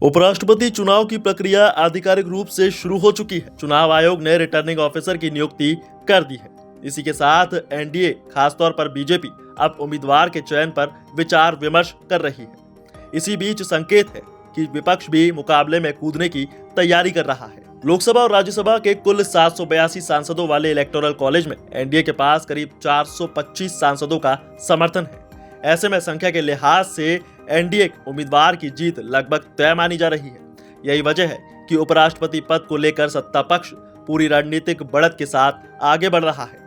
उपराष्ट्रपति चुनाव की प्रक्रिया आधिकारिक रूप से शुरू हो चुकी है। चुनाव आयोग ने रिटर्निंग ऑफिसर की नियुक्ति कर दी है। इसी के साथ एनडीए, खासतौर पर बीजेपी, अब उम्मीदवार के चयन पर विचार विमर्श कर रही है। इसी बीच संकेत है कि विपक्ष भी मुकाबले में कूदने की तैयारी कर रहा है। लोकसभा और राज्यसभा के कुल 782 सांसदों वाले इलेक्टोरल कॉलेज में एनडीए के पास करीब 425 सांसदों का समर्थन है। ऐसे में संख्या के लिहाज से एनडीए उम्मीदवार की जीत लगभग तय मानी जा रही है। यही वजह है कि उपराष्ट्रपति पद को लेकर सत्ता पक्ष पूरी रणनीतिक बढ़त के साथ आगे बढ़ रहा है।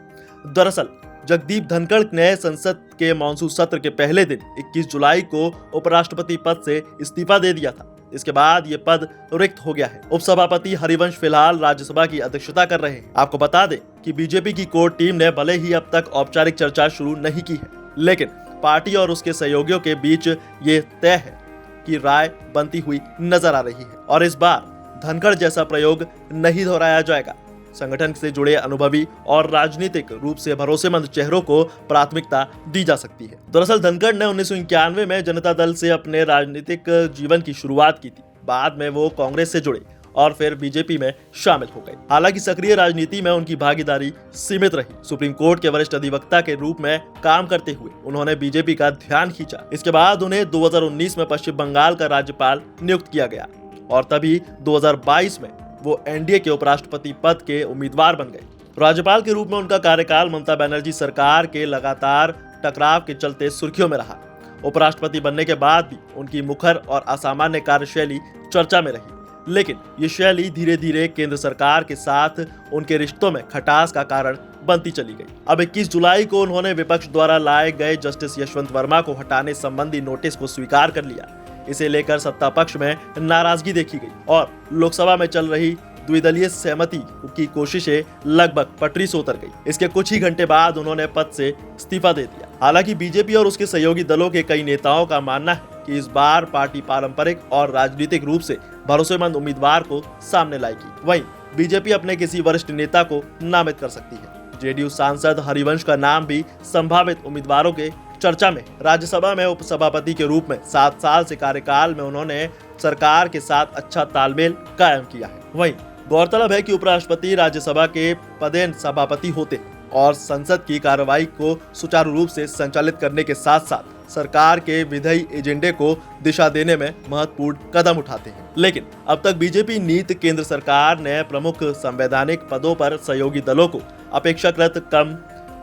दरअसल जगदीप धनखड़ ने संसद के मॉनसून सत्र के पहले दिन 21 जुलाई को उपराष्ट्रपति पद से इस्तीफा दे दिया था। इसके बाद ये पद रिक्त हो गया है। उपसभापति हरिवंश फिलहाल राज्यसभा की अध्यक्षता कर रहे हैं। आपको बता दें कि बीजेपी की कोर टीम ने भले ही अब तक औपचारिक चर्चा शुरू नहीं की है, लेकिन पार्टी और उसके सहयोगियों के बीच ये तय है कि राय बनती हुई नजर आ रही है और इस बार धनखड़ जैसा प्रयोग नहीं दोहराया जाएगा। संगठन से जुड़े अनुभवी और राजनीतिक रूप से भरोसेमंद चेहरों को प्राथमिकता दी जा सकती है। दरअसल धनखड़ ने 1991 में जनता दल से अपने राजनीतिक जीवन की शुरुआत की थी। बाद में वो कांग्रेस से जुड़े और फिर बीजेपी में शामिल हो गए। हालांकि सक्रिय राजनीति में उनकी भागीदारी सीमित रही। सुप्रीम कोर्ट के वरिष्ठ अधिवक्ता के रूप में काम करते हुए उन्होंने बीजेपी का ध्यान खींचा। इसके बाद उन्हें 2019 में पश्चिम बंगाल का राज्यपाल नियुक्त किया गया और तभी 2022 में वो एनडीए के उपराष्ट्रपति पद के उम्मीदवार बन गए। राज्यपाल के रूप में उनका कार्यकाल ममता बनर्जी सरकार के लगातार टकराव के चलते सुर्खियों में रहा। उपराष्ट्रपति बनने के बाद भी उनकी मुखर और असामान्य कार्यशैली चर्चा में रही, लेकिन ये शैली धीरे धीरे केंद्र सरकार के साथ उनके रिश्तों में खटास का कारण बनती चली गई। अब 21 जुलाई को उन्होंने विपक्ष द्वारा लाए गए जस्टिस यशवंत वर्मा को हटाने संबंधी नोटिस को स्वीकार कर लिया। इसे लेकर सत्ता पक्ष में नाराजगी देखी गई और लोकसभा में चल रही द्विदलीय सहमति की कोशिशें लगभग पटरी से उतर गई। इसके कुछ ही घंटे बाद उन्होंने पद से इस्तीफा दे दिया। हालांकि बीजेपी और उसके सहयोगी दलों के कई नेताओं का मानना है कि इस बार पार्टी पारंपरिक और राजनीतिक रूप से भरोसेमंद उम्मीदवार को सामने लाएगी। वहीं बीजेपी अपने किसी वरिष्ठ नेता को नामित कर सकती है। जेडीयू सांसद हरिवंश का नाम भी संभावित उम्मीदवारों के चर्चा में। राज्यसभा में उपसभापति के रूप में 7 साल से कार्यकाल में उन्होंने सरकार के साथ अच्छा तालमेल कायम किया है। वहीं गौरतलब है कि उपराष्ट्रपति राज्यसभा के पदेन सभापति होते हैं और संसद की कार्रवाई को सुचारू रूप से संचालित करने के साथ साथ सरकार के विधायी एजेंडे को दिशा देने में महत्वपूर्ण कदम उठाते हैं। लेकिन अब तक बीजेपी नीति केंद्र सरकार ने प्रमुख संवैधानिक पदों पर सहयोगी दलों को अपेक्षाकृत कम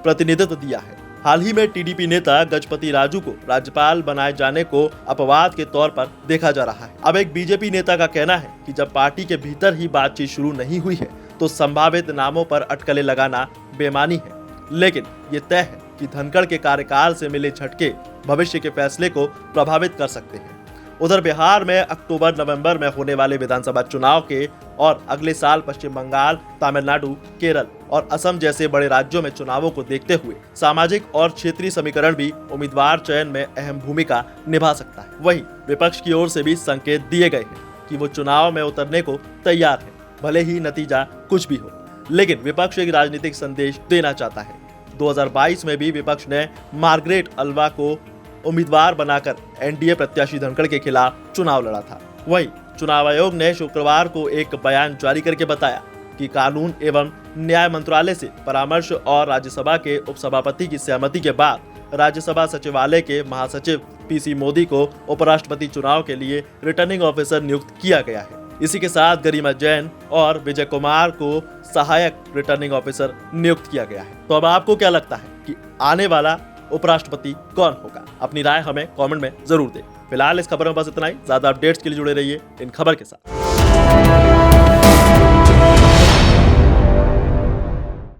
प्रतिनिधित्व दिया है। हाल ही में टीडीपी नेता गजपति राजू को राज्यपाल बनाए जाने को अपवाद के तौर पर देखा जा रहा है। अब एक बीजेपी नेता का कहना है कि जब पार्टी के भीतर ही बातचीत शुरू नहीं हुई है तो संभावित नामों पर अटकलें लगाना बेमानी है। लेकिन ये तय है कि धनखड़ के कार्यकाल से मिले झटके भविष्य के फैसले को प्रभावित कर सकते हैं। उधर बिहार में अक्टूबर-नवंबर में होने वाले विधानसभा चुनाव के और अगले साल पश्चिम बंगाल, तमिलनाडु, केरल और असम जैसे बड़े राज्यों में चुनावों को देखते हुए सामाजिक और क्षेत्रीय समीकरण भी उम्मीदवार चयन में अहम भूमिका निभा सकता है। वहीं विपक्ष की ओर से भी संकेत दिए गए हैं कि वो चुनाव में उतरने को तैयार है, भले ही नतीजा कुछ भी हो। लेकिन विपक्ष एक राजनीतिक संदेश देना चाहता है। 2022 में भी विपक्ष ने मार्गरेट अल्वा को उम्मीदवार बनाकर एनडीए प्रत्याशी धनखड़ के खिलाफ चुनाव लड़ा था। वहीं चुनाव आयोग ने शुक्रवार को एक बयान जारी करके बताया कि कानून एवं न्याय मंत्रालय से परामर्श और राज्यसभा के उपसभापति की सहमति के बाद राज्यसभा सचिवालय के महासचिव पीसी मोदी को उपराष्ट्रपति चुनाव के लिए रिटर्निंग ऑफिसर नियुक्त किया गया है। इसी के साथ गरिमा जैन और विजय कुमार को सहायक रिटर्निंग ऑफिसर नियुक्त किया गया है। तो अब आपको क्या लगता है कि आने वाला उपराष्ट्रपति कौन होगा? अपनी राय हमें कमेंट में जरूर दें। फिलहाल इस खबर में बस इतना ही। ज्यादा अपडेट्स के लिए जुड़े रहिए इन खबर के साथ।